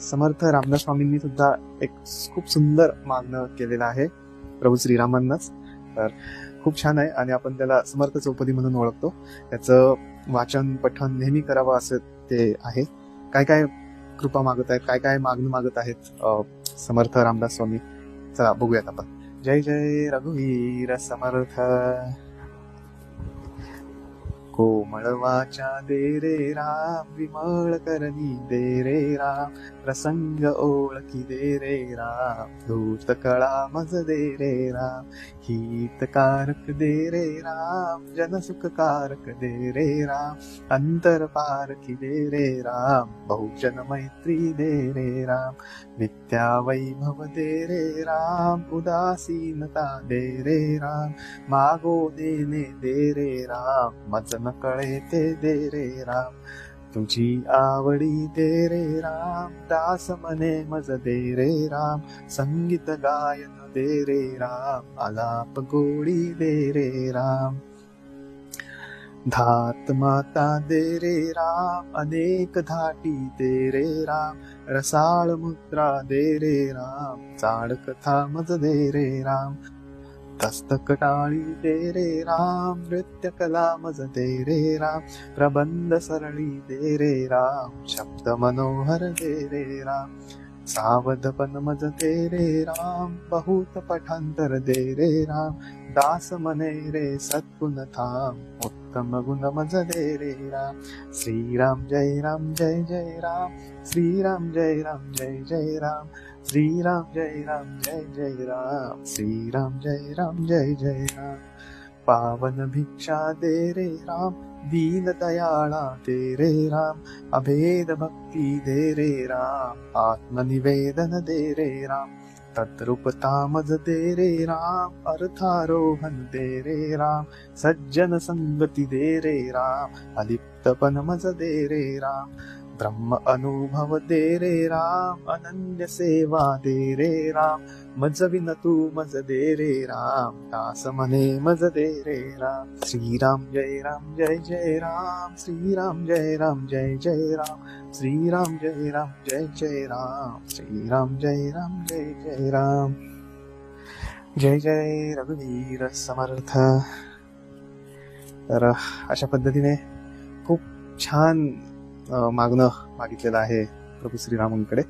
समर्थ रामदास स्वामींनी सुद्धा एक खूप सुंदर मागणं केलेलं आहे प्रभू श्रीरामांनाच. तर खूप छान आहे आणि आपण त्याला समर्थ चौपदी म्हणून ओळखतो. त्याचं वाचन पठण नेहमी करावं असं ते आहे. काय काय कृपा मागत आहेत, काय काय मागणं मागत आहेत समर्थ रामदास स्वामी, चला बघूयात आपण. जय जय रघुवीर समर्थ. कोमळ वाचा दे रे राम, विमळ करणी दे रे राम, प्रसंग ओळखी दे रे राम, धूर्त कळा मज दे रे राम, हितकारक दे रे राम, जनसुखकारक दे रे राम, अंतर पारखी दे रे राम, बहुजन मैत्री दे रे राम, नित्या वैभव दे रे राम, उदासीनता दे रे राम, मागो देणे दे रे राम, मज न कळे ते दे रे राम, तुझी आवडी दे रे राम, दास मने मज दे रे राम, संगीत गायन दे रे राम, आलाप गोडी दे रे राम, धात माता दे रे राम, अनेक धाटी दे रे राम, रसाळ मुद्रा दे रे राम, चाड कथा मज दे रे राम, तस्तक टाळी दे रे राम, नृत्य कला मज दे रे राम, प्रबंध सरळी दे रे राम, शब्द मनोहर दे रे राम, सावधपन मज दे रे राम, बहुत पठांतर दे रे राम, दास मने रे सत्पुन थांब, उत्तम गुण मज दे रे राम, श्रीराम जय राम जय जय राम, श्रीराम जय राम जय जय राम, श्रीराम जय राम जय जय राम, श्रीराम जय राम जय जय राम, पावन भिक्षा दे रे राम, दीन दयाळा दे रे राम, अभेद भक्ती दे रे राम, आत्मनिवेदन दे रे राम, तद्रूपता मज दे रे राम, अर्थारोहण दे रे राम, सज्जन संगती दे रे राम, अलिप्तपन मज दे रे राम, ब्रह्म अनुभव दे रे राम, अनन्य सेवा दे रे राम, मज विन तू मज दे रे राम, दास मने मज दे रे राम, श्रीराम जय राम जय जय राम, श्रीराम जय राम जय जय राम, श्रीराम जय राम जय जय राम, श्रीराम जय राम जय जय राम. जय जय रघुवीर समर्थ. तर अशा पद्धतीने खूप छान मागणं मागितलेलं आहे प्रभू श्रीरामांकडे.